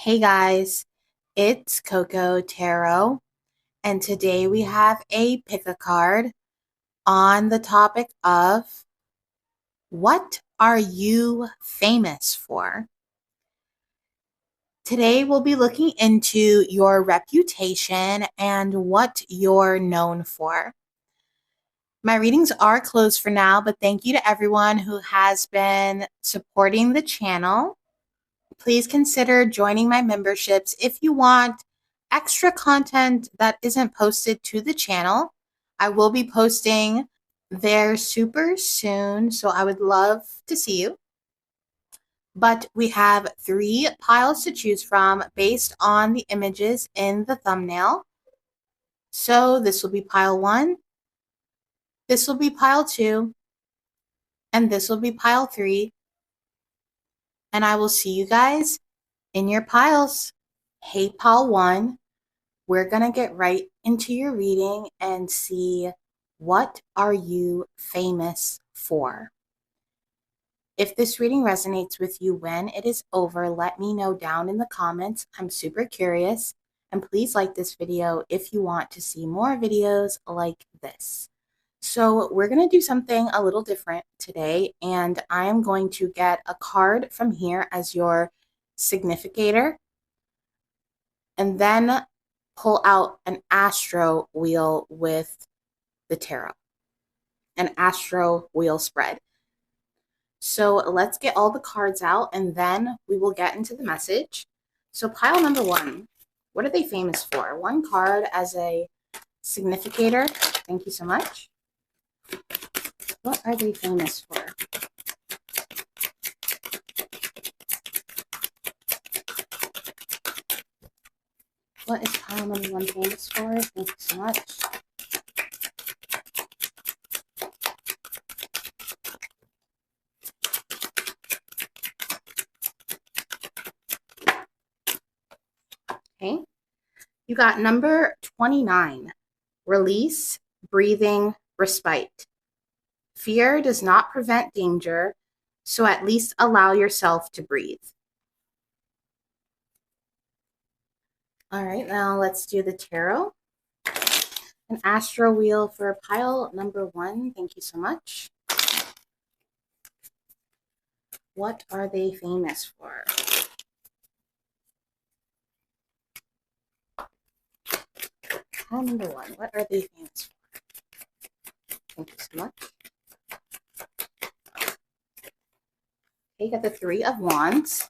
Hey guys, it's CocoaTarot, and today we have a pick a card on the topic of what are you famous for? Today we'll be looking into your reputation and what you're known for. My readings are closed for now, but thank you to everyone who has been supporting the channel. Please consider joining my memberships if you want extra content that isn't posted to the channel. I will be posting there super soon, so I would love to see you. But we have 3 piles to choose from based on the images in the thumbnail. So this will be pile 1, this will be pile 2, and this will be pile 3. And I will see you guys in your piles. Hey, pile 1. We're going to get right into your reading and see what are you famous for. If this reading resonates with you when it is over, let me know down in the comments. I'm super curious. And please like this video if you want to see more videos like this. So we're going to do something a little different today, and I am going to get a card from here as your significator, and then pull out an astro wheel with the tarot, an astro wheel spread. So let's get all the cards out and then we will get into the message. So pile number 1, what are they famous for? 1 card as a significator. Thank you so much. What are they famous for? What is pile number 1 famous for? Thank you so much. Okay, you got number 29, release, breathing, respite. Fear does not prevent danger, so at least allow yourself to breathe. All right, now let's do the tarot. An astro wheel for pile number 1. Thank you so much. What are they famous for? Pile number 1. What are they famous for? Thank you so much. Okay, got the 3 of Wands.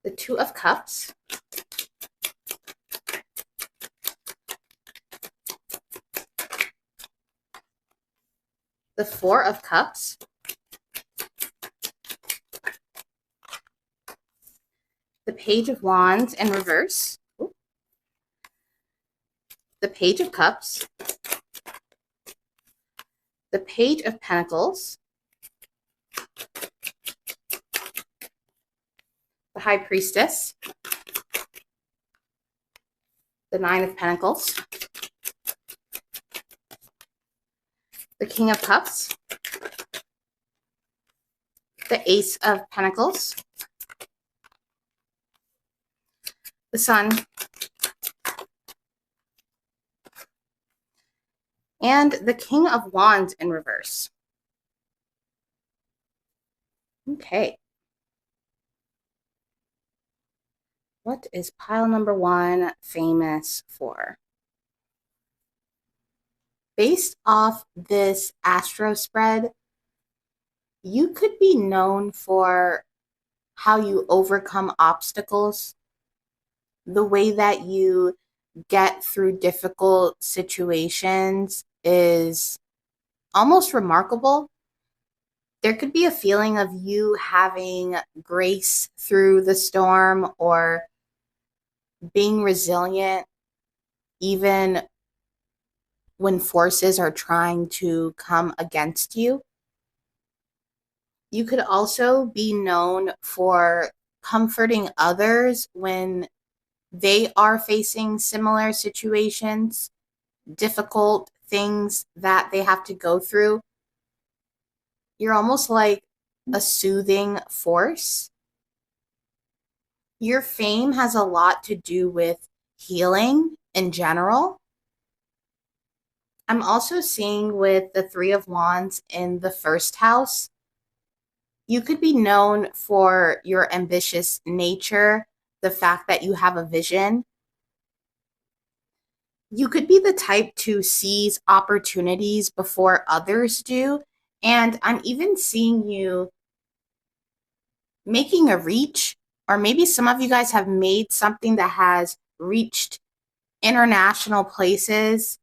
The 2 of Cups. The 4 of Cups. The Page of Wands in reverse. Ooh. The Page of Cups. The Page of Pentacles. The High Priestess. The 9 of Pentacles. The King of Cups. The Ace of Pentacles. The Sun. And the King of Wands in reverse. Okay. What is pile number 1 famous for? Based off this astro spread, you could be known for how you overcome obstacles, the way that you get through difficult situations is almost remarkable. There could be a feeling of you having grace through the storm or being resilient even when forces are trying to come against you. You could also be known for comforting others when they are facing similar situations, difficult things that they have to go through. You're almost like a soothing force. Your fame has a lot to do with healing in general. I'm also seeing with the Three of Wands in the first house, you could be known for your ambitious nature, the fact that you have a vision. You could be the type to seize opportunities before others do. And I'm even seeing you making a reach, or maybe some of you guys have made something that has reached international places,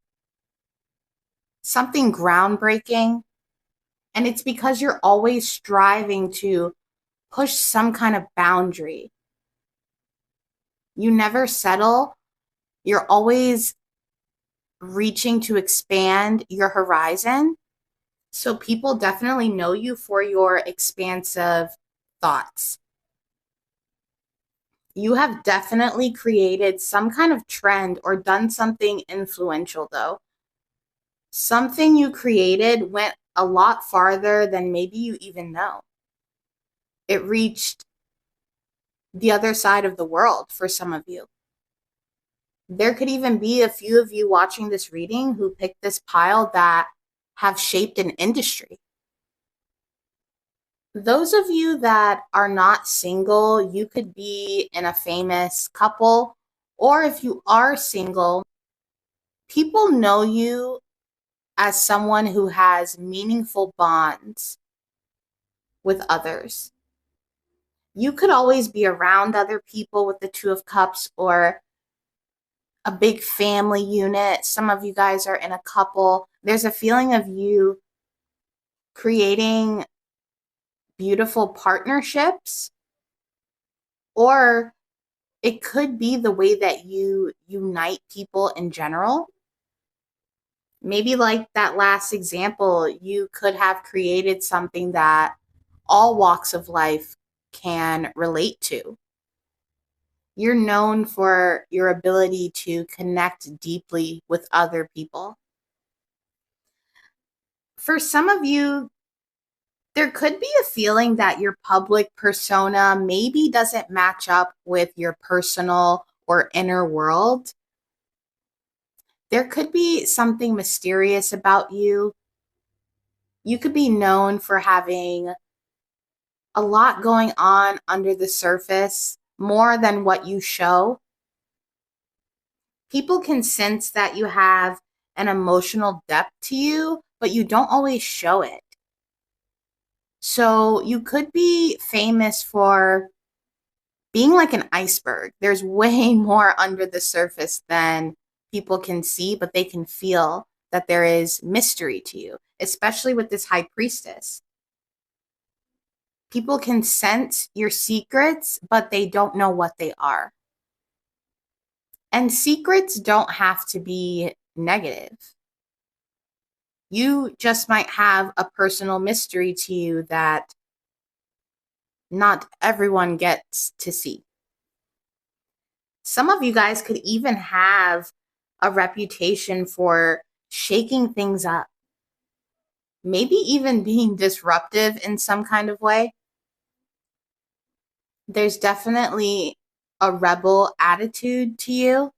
something groundbreaking. And it's because you're always striving to push some kind of boundary. You never settle. You're always reaching to expand your horizon. So people definitely know you for your expansive thoughts. You have definitely created some kind of trend or done something influential, though. Something you created went a lot farther than maybe you even know. It reached the other side of the world for some of you. There could even be a few of you watching this reading who picked this pile that have shaped an industry. Those of you that are not single, you could be in a famous couple, or if you are single, people know you as someone who has meaningful bonds with others. You could always be around other people with the Two of Cups or a big family unit. Some of you guys are in a couple. There's a feeling of you creating beautiful partnerships, or it could be the way that you unite people in general. Maybe like that last example, you could have created something that all walks of life can relate to. You're known for your ability to connect deeply with other people. For some of you, there could be a feeling that your public persona maybe doesn't match up with your personal or inner world. There could be something mysterious about you. You could be known for having a lot going on under the surface, more than what you show. People can sense that you have an emotional depth to you, but you don't always show it. So you could be famous for being like an iceberg. There's way more under the surface than people can see, but they can feel that there is mystery to you, especially with this High Priestess. People can sense your secrets, but they don't know what they are. And secrets don't have to be negative. You just might have a personal mystery to you that not everyone gets to see. Some of you guys could even have a reputation for shaking things up, maybe even being disruptive in some kind of way. There's definitely a rebel attitude to you.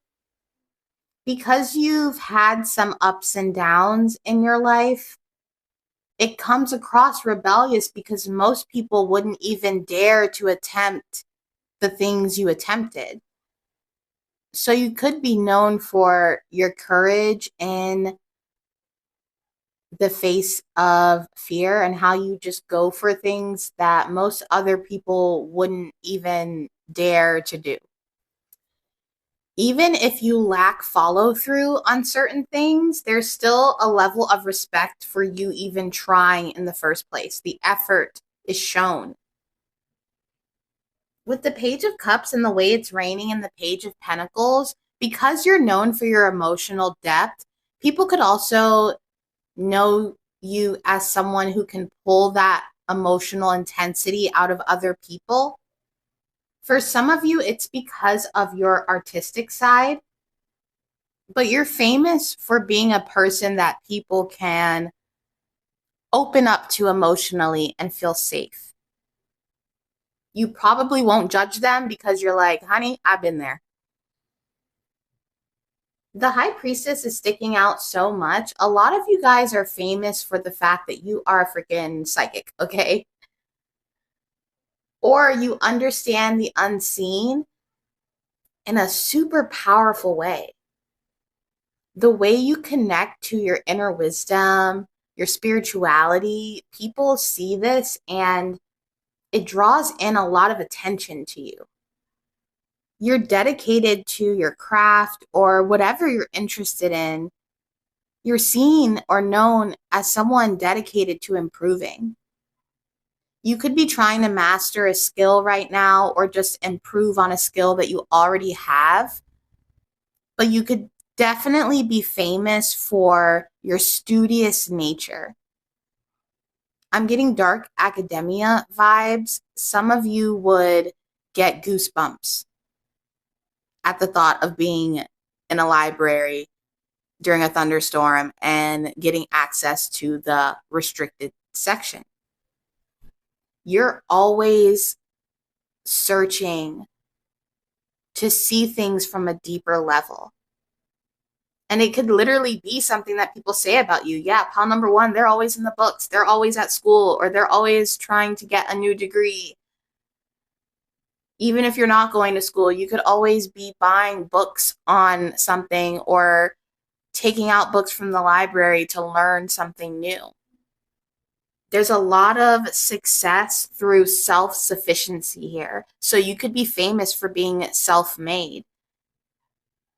Because you've had some ups and downs in your life, it comes across rebellious because most people wouldn't even dare to attempt the things you attempted. So you could be known for your courage in the face of fear and how you just go for things that most other people wouldn't even dare to do. Even if you lack follow through on certain things, there's still a level of respect for you even trying in the first place. The effort is shown. With the Page of Cups and the way it's raining in the Page of Pentacles, because you're known for your emotional depth, people could also know you as someone who can pull that emotional intensity out of other people. For some of you, it's because of your artistic side, but you're famous for being a person that people can open up to emotionally and feel safe. You probably won't judge them because you're like, honey, I've been there. The High Priestess is sticking out so much. A lot of you guys are famous for the fact that you are a freaking psychic, okay? Or you understand the unseen in a super powerful way. The way you connect to your inner wisdom, your spirituality, people see this and it draws in a lot of attention to you. You're dedicated to your craft or whatever you're interested in. You're seen or known as someone dedicated to improving. You could be trying to master a skill right now or just improve on a skill that you already have. But you could definitely be famous for your studious nature. I'm getting dark academia vibes. Some of you would get goosebumps at the thought of being in a library during a thunderstorm and getting access to the restricted section. You're always searching to see things from a deeper level. And it could literally be something that people say about you. Yeah, pile number one, they're always in the books. They're always at school, or they're always trying to get a new degree. Even if you're not going to school, you could always be buying books on something or taking out books from the library to learn something new. There's a lot of success through self-sufficiency here. So you could be famous for being self-made.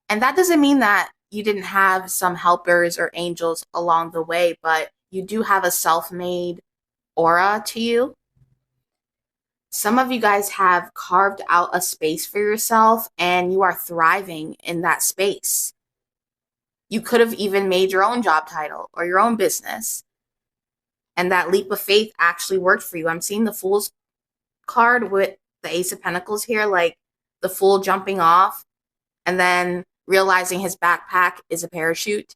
And that doesn't mean that you didn't have some helpers or angels along the way, but you do have a self-made aura to you. Some of you guys have carved out a space for yourself and you are thriving in that space. You could have even made your own job title or your own business. And that leap of faith actually worked for you. I'm seeing the Fool's card with the Ace of Pentacles here, like the Fool jumping off and then realizing his backpack is a parachute.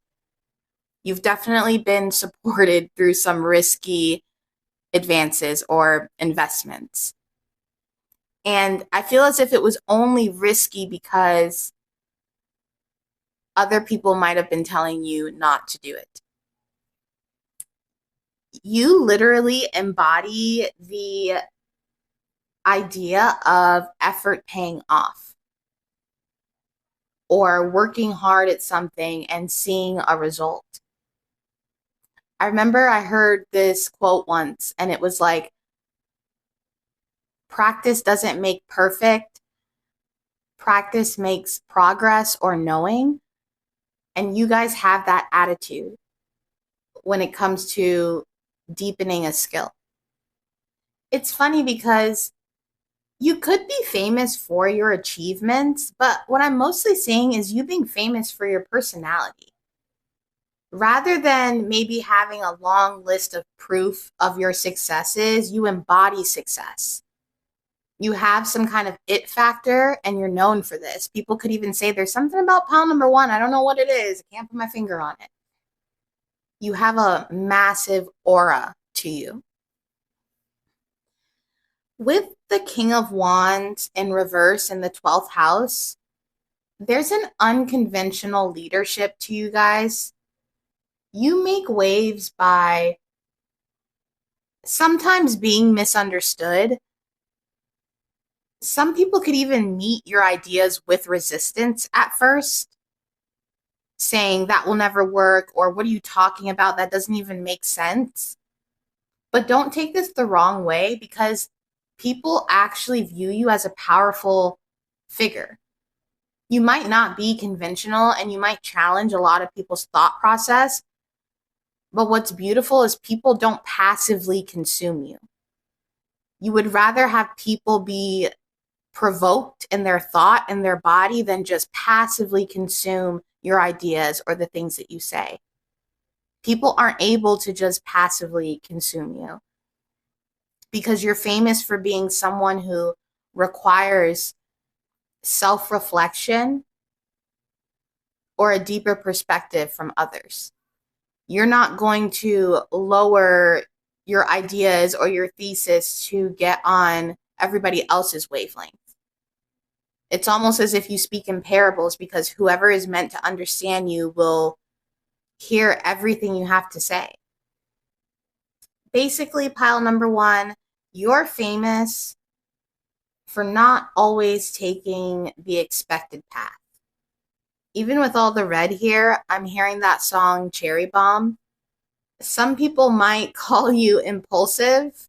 You've definitely been supported through some risky advances or investments. And I feel as if it was only risky because other people might have been telling you not to do it. You literally embody the idea of effort paying off or working hard at something and seeing a result. I remember I heard this quote once and it was like, practice doesn't make perfect. Practice makes progress or knowing. And you guys have that attitude when it comes to deepening a skill. It's funny because you could be famous for your achievements, but what I'm mostly saying is you being famous for your personality. Rather than maybe having a long list of proof of your successes, you embody success. You have some kind of it factor and you're known for this. People could even say there's something about pile number one. I don't know what it is. I can't put my finger on it. You have a massive aura to you. With the King of Wands in reverse in the 12th house, there's an unconventional leadership to you guys. You make waves by sometimes being misunderstood. Some people could even meet your ideas with resistance at first, saying that will never work, or what are you talking about? That doesn't even make sense. But don't take this the wrong way because people actually view you as a powerful figure. You might not be conventional and you might challenge a lot of people's thought process, but what's beautiful is people don't passively consume you. You would rather have people be provoked in their thought and their body than just passively consume your ideas or the things that you say. People aren't able to just passively consume you because you're famous for being someone who requires self-reflection or a deeper perspective from others. You're not going to lower your ideas or your thesis to get on everybody else's wavelength. It's almost as if you speak in parables, because whoever is meant to understand you will hear everything you have to say. Basically, pile number one, you're famous for not always taking the expected path. Even with all the red here, I'm hearing that song Cherry Bomb. Some people might call you impulsive,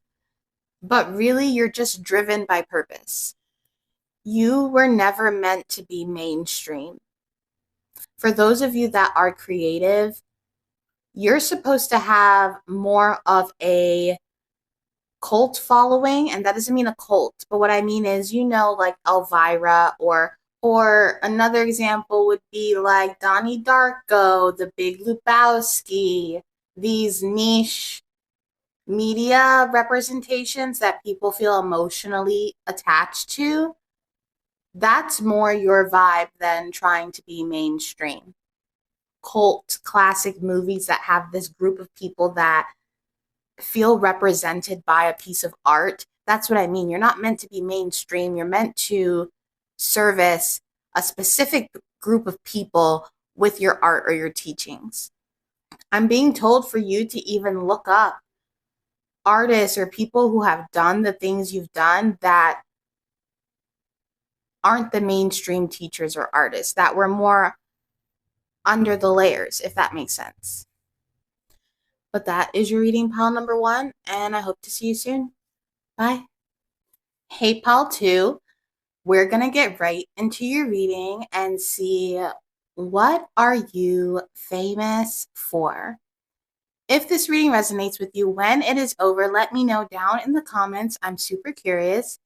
but really you're just driven by purpose. You were never meant to be mainstream. For those of you that are creative, you're supposed to have more of a cult following, and that doesn't mean a cult, but what I mean is, like Elvira, or another example would be like Donnie Darko, the Big Lebowski, these niche media representations that people feel emotionally attached to. That's more your vibe than trying to be mainstream. Cult classic movies that have this group of people that feel represented by a piece of art. That's what I mean. You're not meant to be mainstream. You're meant to service a specific group of people with your art or your teachings. I'm being told for you to even look up artists or people who have done the things you've done that aren't the mainstream teachers or artists, that were more under the layers, if that makes sense. But that is your reading, pile number one, and I hope to see you soon. Bye. Hey, pile two, we're going to get right into your reading and see, what are you famous for? If this reading resonates with you, when it is over, let me know down in the comments. I'm super curious.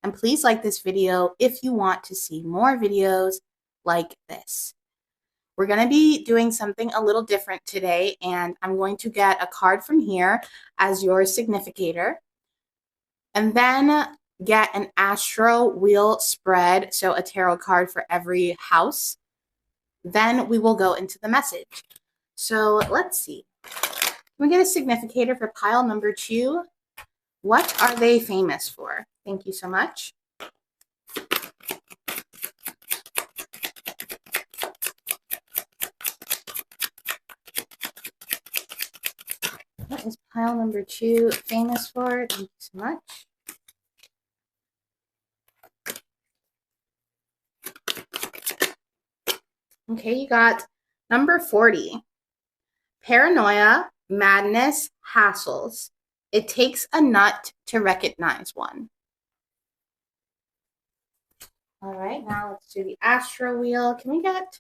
And please like this video if you want to see more videos like this. We're going to be doing something a little different today, and I'm going to get a card from here as your significator, and then get an astro wheel spread, so a tarot card for every house. Then we will go into the message. So let's see. Can we get a significator for pile number two? What are they famous for? Thank you so much. What is pile number two famous for? Thank you so much. Okay, you got number 40. Paranoia, madness, hassles. It takes a nut to recognize one. All right, now let's do the astro wheel. Can we get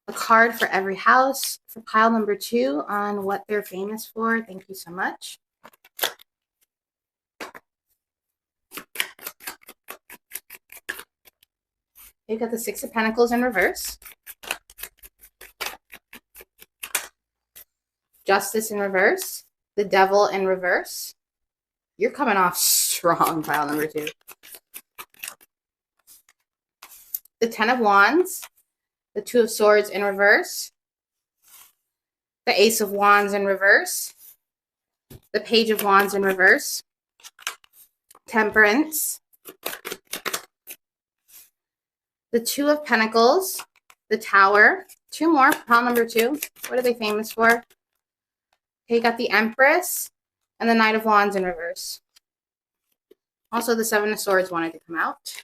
a card for every house for pile number two on what they're famous for? Thank you so much. You've got the Six of Pentacles in reverse. Justice in reverse. The Devil in reverse. You're coming off strong, pile number two. The Ten of Wands. The Two of Swords in reverse. The Ace of Wands in reverse. The Page of Wands in reverse. Temperance. The Two of Pentacles. The Tower. Two more, pile number two. What are they famous for? Okay, you got the Empress and the Knight of Wands in reverse. Also, the Seven of Swords wanted to come out.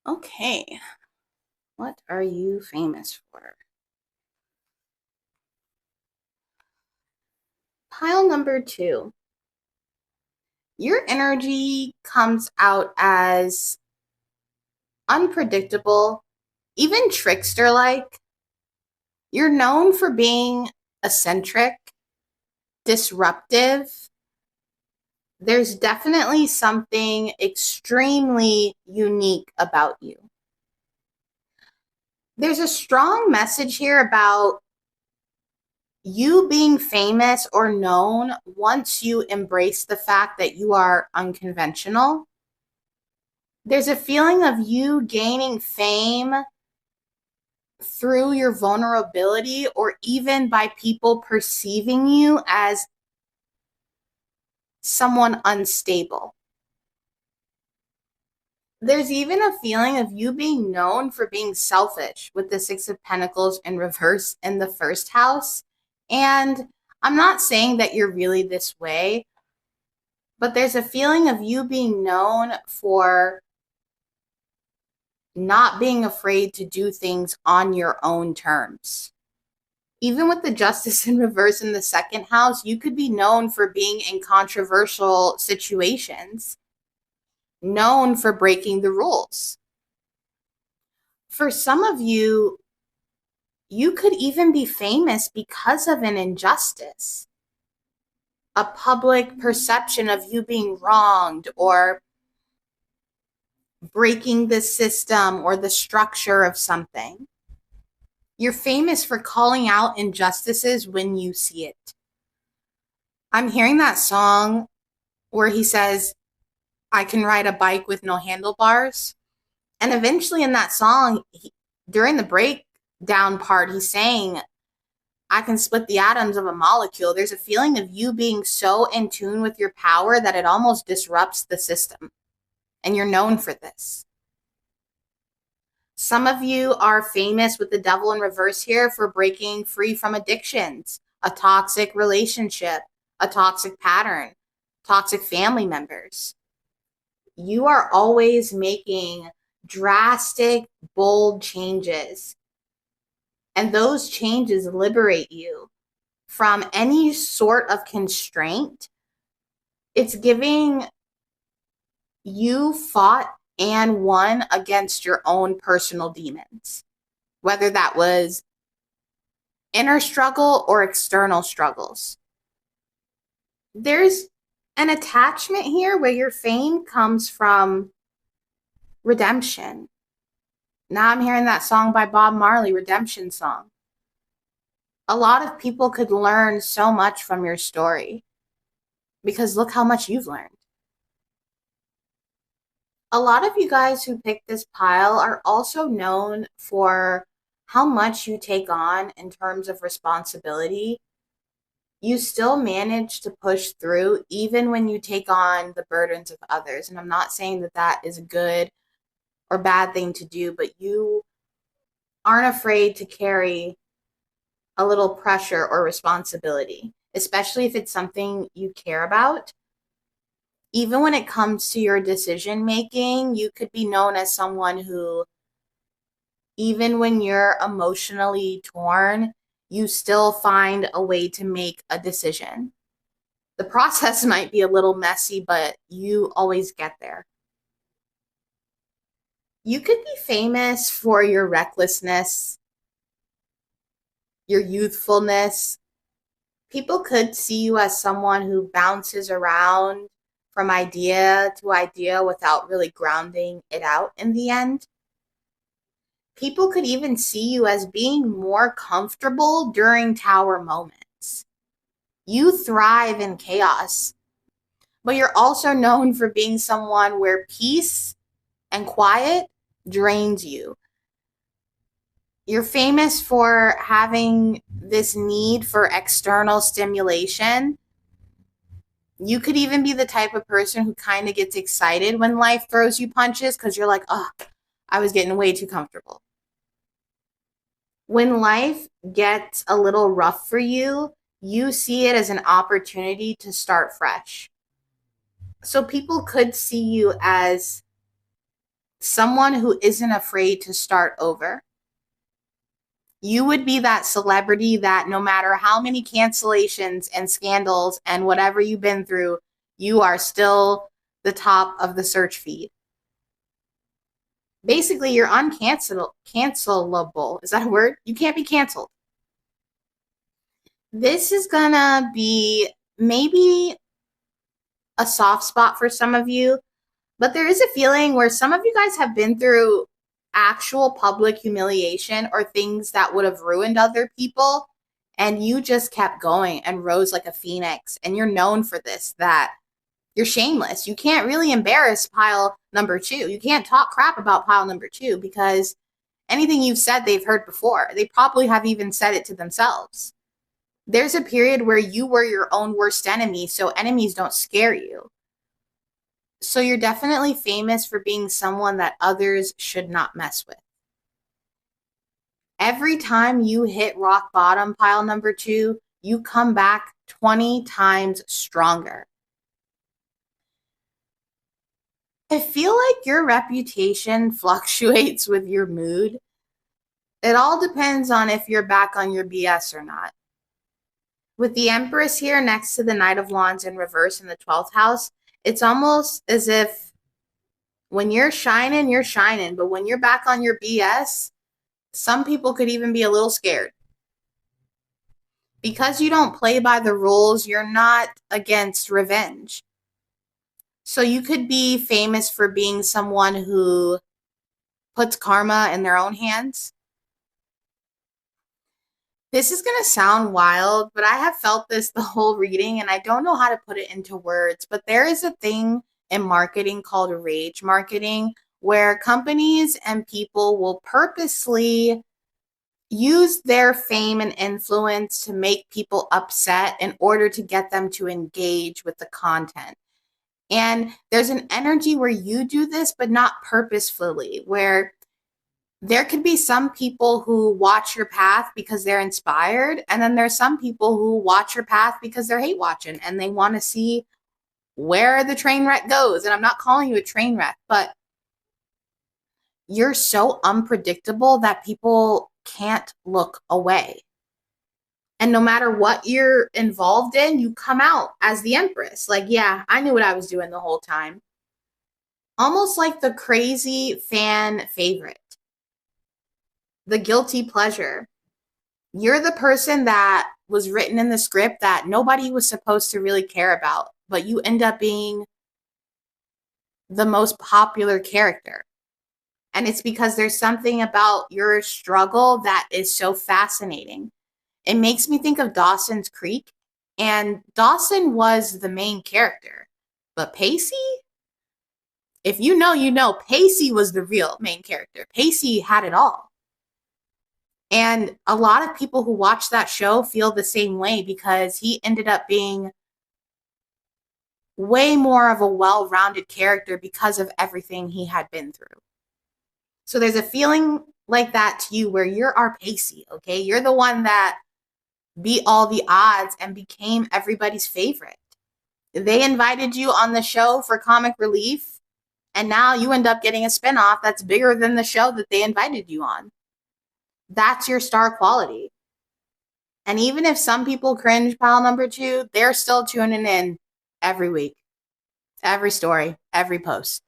Okay, what are you famous for? Pile number two. Your energy comes out as unpredictable, even trickster-like. You're known for being eccentric, disruptive. There's definitely something extremely unique about you. There's a strong message here about you being famous or known once you embrace the fact that you are unconventional. There's a feeling of you gaining fame through your vulnerability or even by people perceiving you as someone unstable. There's even a feeling of you being known for being selfish with the Six of Pentacles in reverse in the first house. And I'm not saying that you're really this way, but there's a feeling of you being known for not being afraid to do things on your own terms. Even with the Justice in reverse in the second house, you could be known for being in controversial situations, known for breaking the rules. For some of you, you could even be famous because of an injustice, a public perception of you being wronged or breaking the system or the structure of something. You're famous for calling out injustices when you see it. I'm hearing that song where he says, I can ride a bike with no handlebars. And eventually in that song, during the breakdown part, he's saying, I can split the atoms of a molecule. There's a feeling of you being so in tune with your power that it almost disrupts the system. And you're known for this. Some of you are famous with the Devil in reverse here for breaking free from addictions, a toxic relationship, a toxic pattern, toxic family members. You are always making drastic, bold changes. And those changes liberate you from any sort of constraint. It's giving you fought and won against your own personal demons, whether that was inner struggle or external struggles. There's an attachment here where your fame comes from redemption. Now I'm hearing that song by Bob Marley, Redemption Song. A lot of people could learn so much from your story because look how much you've learned. A lot of you guys who picked this pile are also known for how much you take on in terms of responsibility. You still manage to push through even when you take on the burdens of others. And I'm not saying that that is a good or bad thing to do, but you aren't afraid to carry a little pressure or responsibility, especially if it's something you care about. Even when it comes to your decision making, you could be known as someone who, even when you're emotionally torn, you still find a way to make a decision. The process might be a little messy, but you always get there. You could be famous for your recklessness, your youthfulness. People could see you as someone who bounces around from idea to idea without really grounding it out in the end. People could even see you as being more comfortable during tower moments. You thrive in chaos, but you're also known for being someone where peace and quiet drains you. You're famous for having this need for external stimulation. You could even be the type of person who kind of gets excited when life throws you punches because you're like, oh, I was getting way too comfortable. When life gets a little rough for you, you see it as an opportunity to start fresh. So people could see you as someone who isn't afraid to start over. You would be that celebrity that no matter how many cancellations and scandals and whatever you've been through, you are still the top of the search feed. Basically, you're cancelable. Is that a word? You can't be canceled. This is gonna be maybe a soft spot for some of you, but there is a feeling where some of you guys have been through actual public humiliation or things that would have ruined other people, and you just kept going and rose like a phoenix. And you're known for this, that you're shameless. You can't really embarrass pile number 2. You can't talk crap about pile number 2 because Anything you've said, they've heard before. They probably have even said it to themselves. There's a period where you were your own worst enemy, so enemies don't scare you. So you're definitely famous for being someone that others should not mess with. Every time you hit rock bottom, pile number 2, you come back 20 times stronger. I feel like your reputation fluctuates with your mood. It all depends on if you're back on your BS or not. With the Empress here next to the Knight of Wands in reverse in the 12th house, it's almost as if when you're shining, but when you're back on your BS, some people could even be a little scared. Because you don't play by the rules, you're not against revenge. So you could be famous for being someone who puts karma in their own hands. This is going to sound wild, but I have felt this the whole reading, and I don't know how to put it into words, but there is a thing in marketing called rage marketing, where companies and people will purposely use their fame and influence to make people upset in order to get them to engage with the content. And there's an energy where you do this, but not purposefully, where there could be some people who watch your path because they're inspired, and then there's some people who watch your path because they're hate watching and they want to see where the train wreck goes. And I'm not calling you a train wreck, but you're so unpredictable that people can't look away. And no matter what you're involved in, you come out as the Empress. Like, yeah, I knew what I was doing the whole time. Almost like the crazy fan favorite. The guilty pleasure. You're the person that was written in the script that nobody was supposed to really care about, but you end up being the most popular character. And it's because there's something about your struggle that is so fascinating. It makes me think of Dawson's Creek, and Dawson was the main character, but Pacey, if you know, Pacey was the real main character. Pacey had it all. And a lot of people who watch that show feel the same way because he ended up being way more of a well-rounded character because of everything he had been through. So there's a feeling like that to you where you're our Pacey, okay? You're the one that beat all the odds and became everybody's favorite. They invited you on the show for comic relief, and now you end up getting a spinoff that's bigger than the show that they invited you on. That's your star quality. And even if some people cringe, pile number 2, they're still tuning in every week, every story, every post.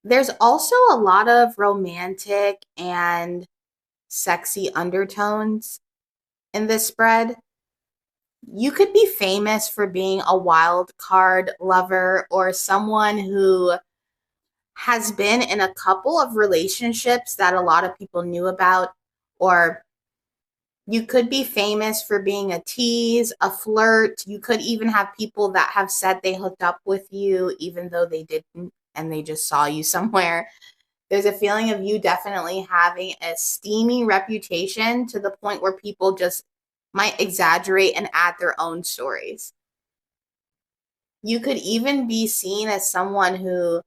There's also a lot of romantic and sexy undertones in this spread. You could be famous for being a wild card lover or someone who has been in a couple of relationships that a lot of people knew about, or you could be famous for being a tease, a flirt. You could even have people that have said they hooked up with you even though they didn't and they just saw you somewhere. There's a feeling of you definitely having a steamy reputation to the point where people just might exaggerate and add their own stories. You could even be seen as someone who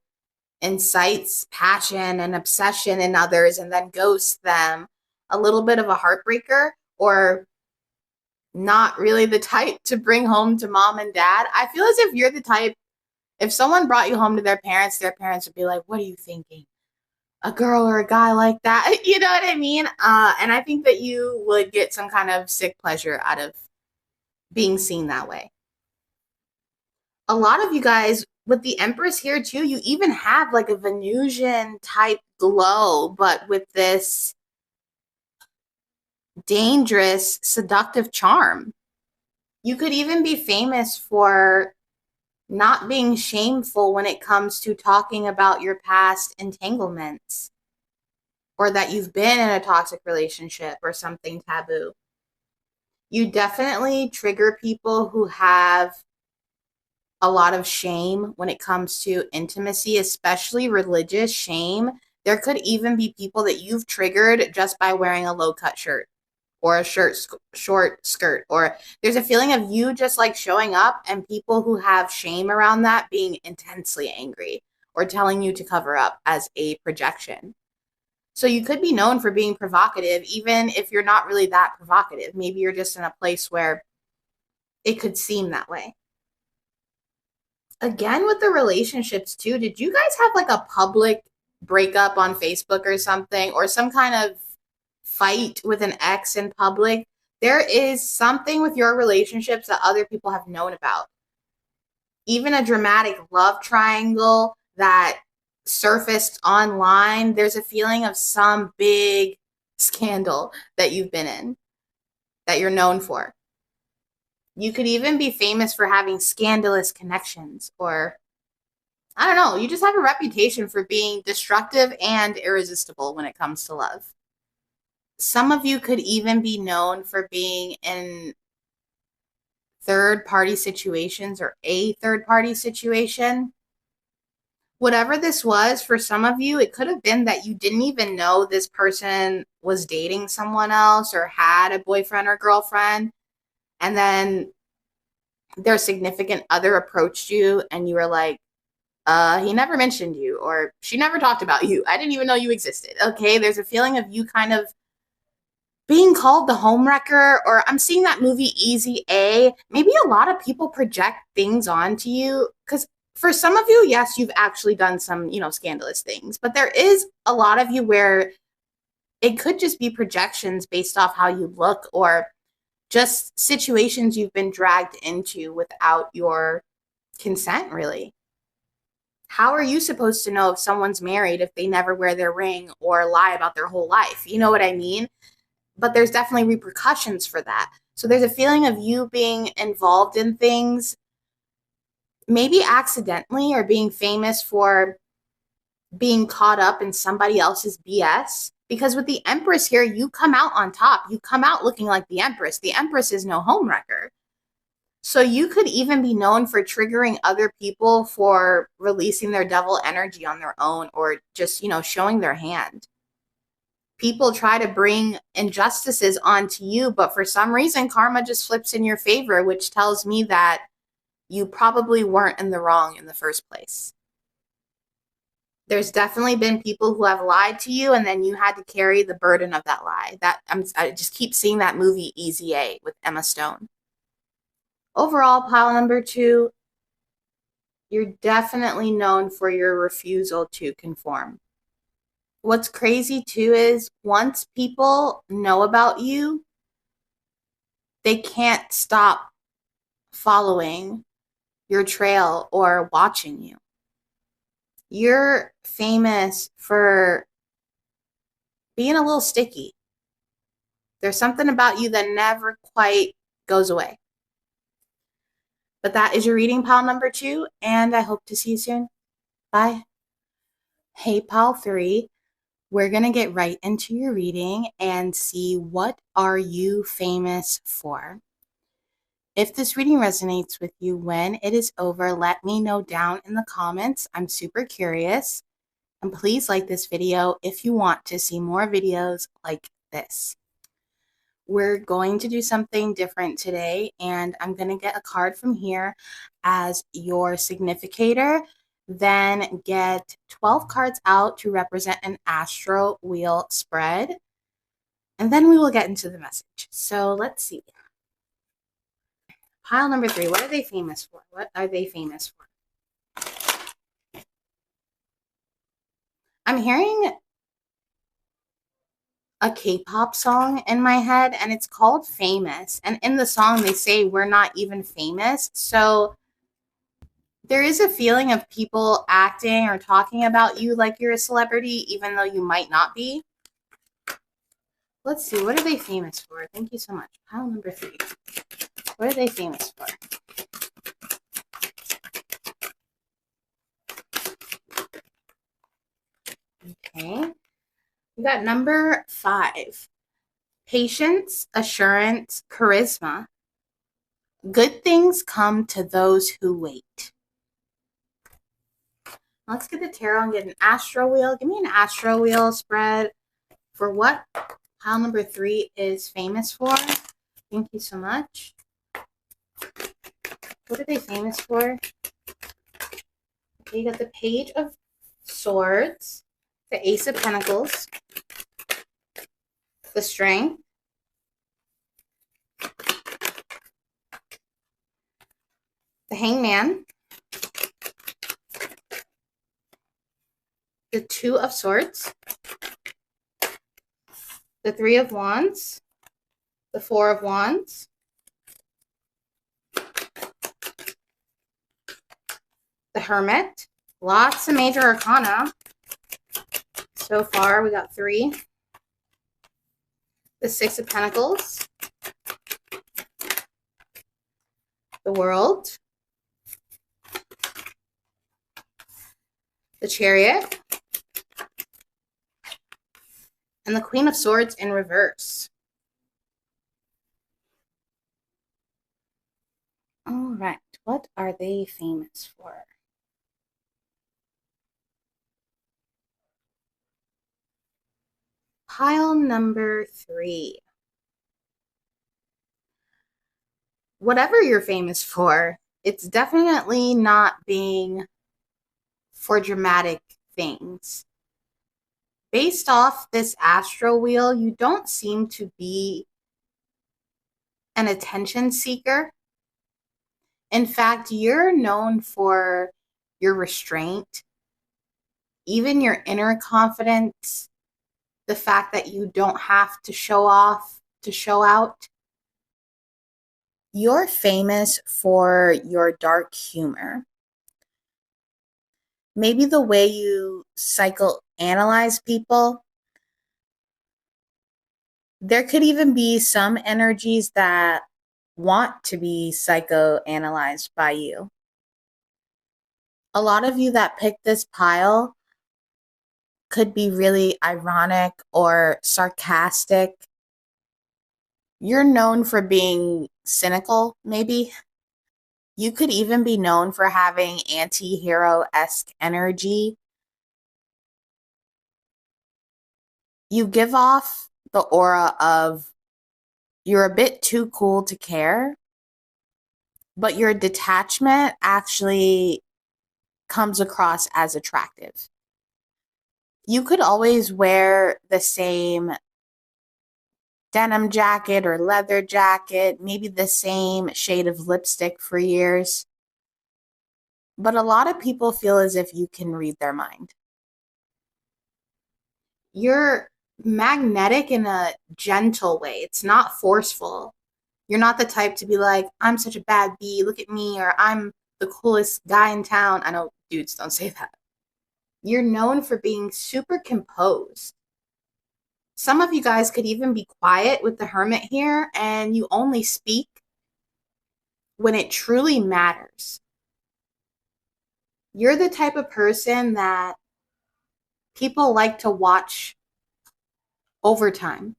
incites passion and obsession in others and then ghosts them. A little bit of a heartbreaker, or not really the type to bring home to mom and dad. I feel as if you're the type, if someone brought you home to their parents would be like, what are you thinking? A girl or a guy like that? You know what I mean? And I think that you would get some kind of sick pleasure out of being seen that way. A lot of you guys, with the Empress here too, you even have like a Venusian type glow, but with this dangerous, seductive charm. You could even be famous for not being shameful when it comes to talking about your past entanglements, or that you've been in a toxic relationship or something taboo. You definitely trigger people who have a lot of shame when it comes to intimacy, especially religious shame. There could even be people that you've triggered just by wearing a low-cut shirt or a short skirt, or there's a feeling of you just like showing up and people who have shame around that being intensely angry or telling you to cover up as a projection. So you could be known for being provocative, even if you're not really that provocative. Maybe you're just in a place where it could seem that way. Again, with the relationships too, did you guys have like a public breakup on Facebook or something, or some kind of fight with an ex in public? There is something with your relationships that other people have known about. Even a dramatic love triangle that surfaced online, there's a feeling of some big scandal that you've been in, that you're known for. You could even be famous for having scandalous connections, or I don't know, you just have a reputation for being destructive and irresistible when it comes to love. Some of you could even be known for being in third-party situations or a third-party situation. Whatever this was, for some of you, it could have been that you didn't even know this person was dating someone else or had a boyfriend or girlfriend, and then their significant other approached you and you were like, he never mentioned you, or she never talked about you. I didn't even know you existed. Okay, there's a feeling of you kind of being called the homewrecker, or I'm seeing that movie Easy A. Maybe a lot of people project things onto you, because for some of you, yes, you've actually done some, scandalous things, but there is a lot of you where it could just be projections based off how you look, or just situations you've been dragged into without your consent, really. How are you supposed to know if someone's married if they never wear their ring or lie about their whole life? You know what I mean? But there's definitely repercussions for that. So there's a feeling of you being involved in things, maybe accidentally, or being famous for being caught up in somebody else's BS. Because with the Empress here, you come out on top. You come out looking like the Empress. The Empress is no homewrecker. So you could even be known for triggering other people for releasing their devil energy on their own, or just, showing their hand. People try to bring injustices onto you, but for some reason, karma just flips in your favor, which tells me that you probably weren't in the wrong in the first place. There's definitely been people who have lied to you, and then you had to carry the burden of that lie. I just keep seeing that movie Easy A with Emma Stone. Overall, pile number 2, you're definitely known for your refusal to conform. What's crazy too is once people know about you, they can't stop following your trail or watching you. You're famous for being a little sticky. There's something about you that never quite goes away. But that is your reading, pile number 2, and I hope to see you soon. Bye. Hey, pile 3. We're going to get right into your reading and see what are you famous for. If this reading resonates with you when it is over, let me know down in the comments. I'm super curious. And please like this video if you want to see more videos like this. We're going to do something different today, and I'm going to get a card from here as your significator, then get 12 cards out to represent an astro wheel spread, and then we will get into the message. So let's see. Pile number 3, what are they famous for? What are they famous for? I'm hearing a K-pop song in my head, and it's called Famous. And in the song, they say we're not even famous. So there is a feeling of people acting or talking about you like you're a celebrity, even though you might not be. Let's see, what are they famous for? Thank you so much. Pile number 3. What are they famous for? Okay. We got number 5. Patience, assurance, charisma. Good things come to those who wait. Let's get the tarot and get an astro wheel. Give me an astro wheel spread for what pile number 3 is famous for. Thank you so much. What are they famous for? Okay, you got the Page of Swords, the Ace of Pentacles, the Strength, the Hangman, the Two of Swords, the Three of Wands, the Four of Wands, the Hermit. Lots of major arcana. So far, we got 3. The Six of Pentacles, the World, the Chariot, and the Queen of Swords in reverse. All right, what are they famous for? Pile number 3. Whatever you're famous for, it's definitely not being for dramatic things. Based off this astro wheel, you don't seem to be an attention seeker. In fact, you're known for your restraint, even your inner confidence, the fact that you don't have to show off to show out. You're famous for your dark humor. Maybe the way you psychoanalyze people. There could even be some energies that want to be psychoanalyzed by you. A lot of you that picked this pile could be really ironic or sarcastic. You're known for being cynical, maybe. You could even be known for having anti-hero-esque energy. You give off the aura of you're a bit too cool to care, but your detachment actually comes across as attractive. You could always wear the same denim jacket or leather jacket, maybe the same shade of lipstick for years. But a lot of people feel as if you can read their mind. You're magnetic in a gentle way. It's not forceful. You're not the type to be like, I'm such a bad bee, look at me, or I'm the coolest guy in town. I know dudes don't say that. You're known for being super composed. Some of you guys could even be quiet with the Hermit here, and you only speak when it truly matters. You're the type of person that people like to watch over time.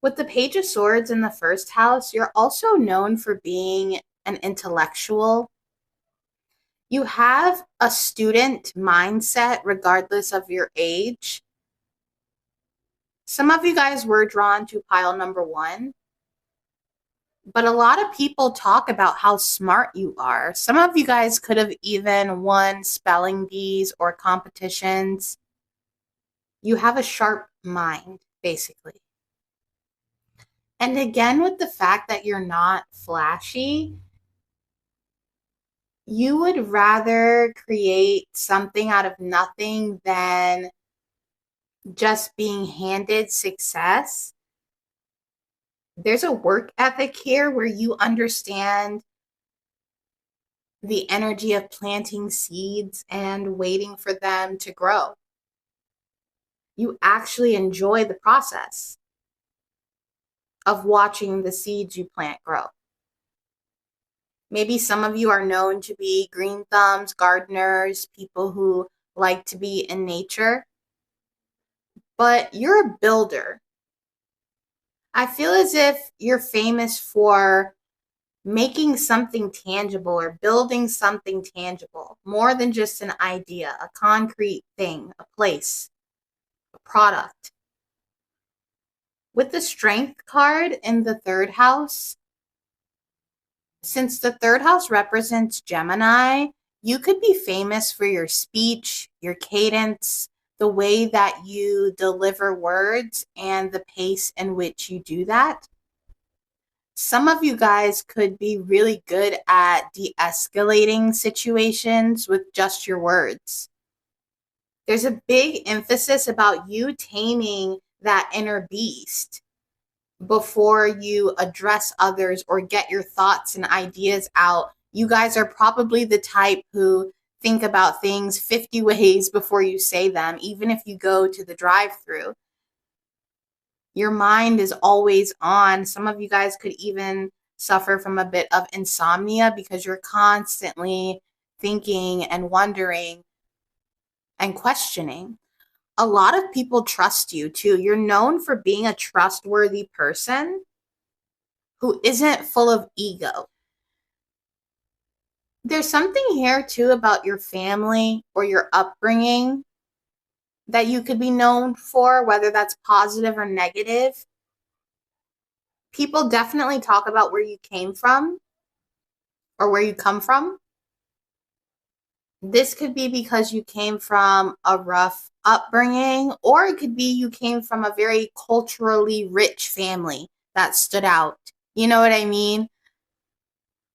With the Page of Swords in the first house, you're also known for being an intellectual. You have a student mindset regardless of your age. Some of you guys were drawn to pile number 1, but a lot of people talk about how smart you are. Some of you guys could have even won spelling bees or competitions. You have a sharp mind, basically. And again, with the fact that you're not flashy, you would rather create something out of nothing than just being handed success. There's a work ethic here where you understand the energy of planting seeds and waiting for them to grow. You actually enjoy the process of watching the seeds you plant grow. Maybe some of you are known to be green thumbs, gardeners, people who like to be in nature, but you're a builder. I feel as if you're famous for making something tangible or building something tangible, more than just an idea, a concrete thing, a place, a product. With the Strength card in the third house, since the third house represents Gemini, you could be famous for your speech, your cadence, the way that you deliver words, and the pace in which you do that. Some of you guys could be really good at de-escalating situations with just your words. There's a big emphasis about you taming that inner beast before you address others or get your thoughts and ideas out. You guys are probably the type who think about things 50 ways before you say them, even if you go to the drive-thru. Your mind is always on. Some of you guys could even suffer from a bit of insomnia because you're constantly thinking and wondering and questioning. A lot of people trust you too. You're known for being a trustworthy person who isn't full of ego. There's something here too about your family or your upbringing that you could be known for, whether that's positive or negative. People definitely talk about where you came from or where you come from. This could be because you came from a rough upbringing, or it could be you came from a very culturally rich family that stood out. You know what I mean?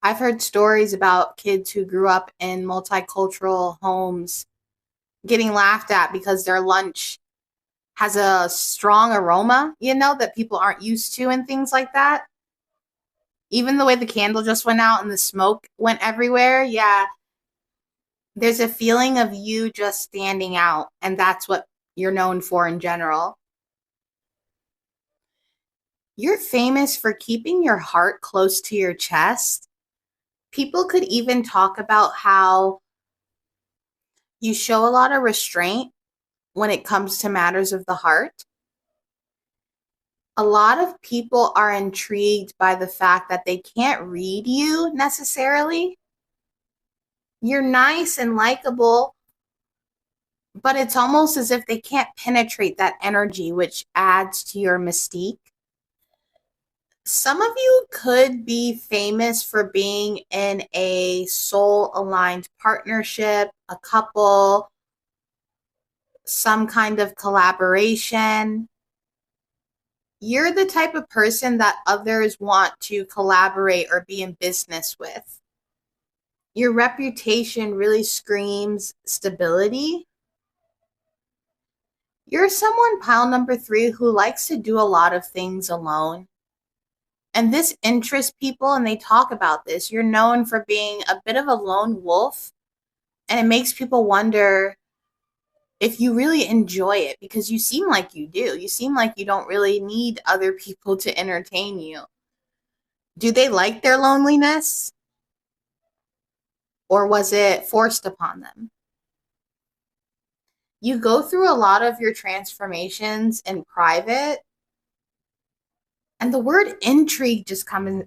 I've heard stories about kids who grew up in multicultural homes getting laughed at because their lunch has a strong aroma, that people aren't used to and things like that. Even the way the candle just went out and the smoke went everywhere. Yeah. There's a feeling of you just standing out, and that's what you're known for in general. You're famous for keeping your heart close to your chest. People could even talk about how you show a lot of restraint when it comes to matters of the heart. A lot of people are intrigued by the fact that they can't read you necessarily. You're nice and likable, but it's almost as if they can't penetrate that energy, which adds to your mystique. Some of you could be famous for being in a soul-aligned partnership, a couple, some kind of collaboration. You're the type of person that others want to collaborate or be in business with. Your reputation really screams stability. You're someone, pile number 3, who likes to do a lot of things alone. And this interests people, and they talk about this. You're known for being a bit of a lone wolf, and it makes people wonder if you really enjoy it, because you seem like you do. You seem like you don't really need other people to entertain you. Do they like their loneliness? Or was it forced upon them? You go through a lot of your transformations in private, and the word intrigue just comes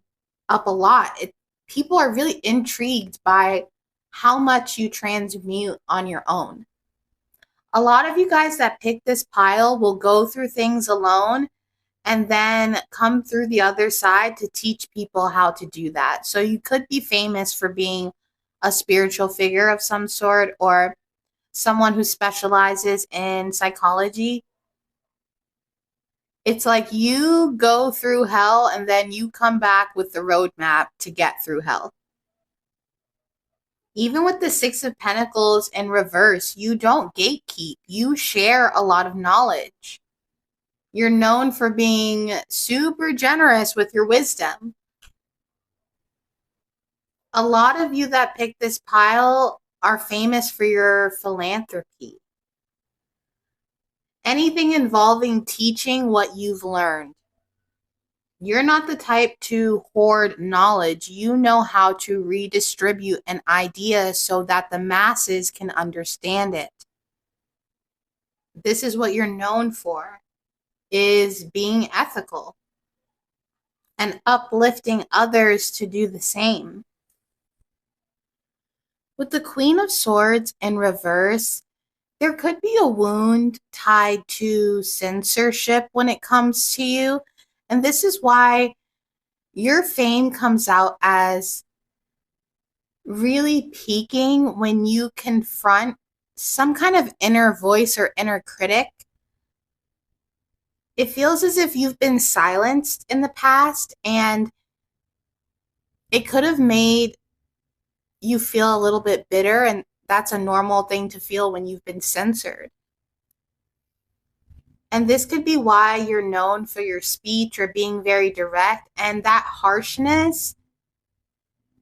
up a lot. People are really intrigued by how much you transmute on your own. A lot of you guys that pick this pile will go through things alone and then come through the other side to teach people how to do that. So you could be famous for being a spiritual figure of some sort, or someone who specializes in psychology. It's like you go through hell and then you come back with the roadmap to get through hell. Even with the 6 of Pentacles in reverse, you don't gatekeep. You share a lot of knowledge. You're known for being super generous with your wisdom. A lot of you that pick this pile are famous for your philanthropy. Anything involving teaching what you've learned. You're not the type to hoard knowledge. You know how to redistribute an idea so that the masses can understand it. This is what you're known for, is being ethical. and uplifting others to do the same. With the Queen of Swords in reverse, there could be a wound tied to censorship when it comes to you. And this is why your fame comes out as really peaking when you confront some kind of inner voice or inner critic. It feels as if you've been silenced in the past, and it could have made you feel a little bit bitter, and that's a normal thing to feel when you've been censored. And this could be why you're known for your speech or being very direct, and that harshness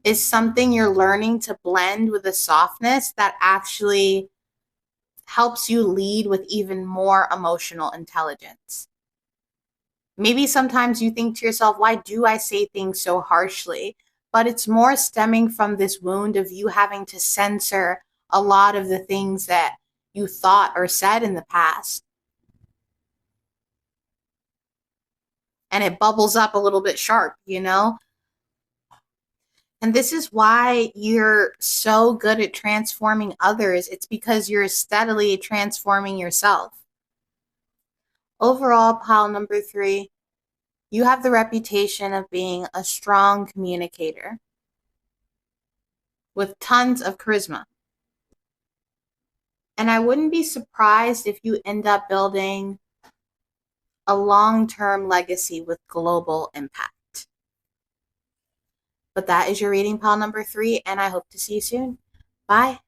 is something you're learning to blend with a softness that actually helps you lead with even more emotional intelligence. Maybe sometimes you think to yourself, why do I say things so harshly? But it's more stemming from this wound of you having to censor a lot of the things that you thought or said in the past. And it bubbles up a little bit sharp, you know? And this is why you're so good at transforming others. It's because you're steadily transforming yourself. Overall, pile number 3, you have the reputation of being a strong communicator with tons of charisma. And I wouldn't be surprised if you end up building a long-term legacy with global impact. But that is your reading, pile number 3, and I hope to see you soon. Bye.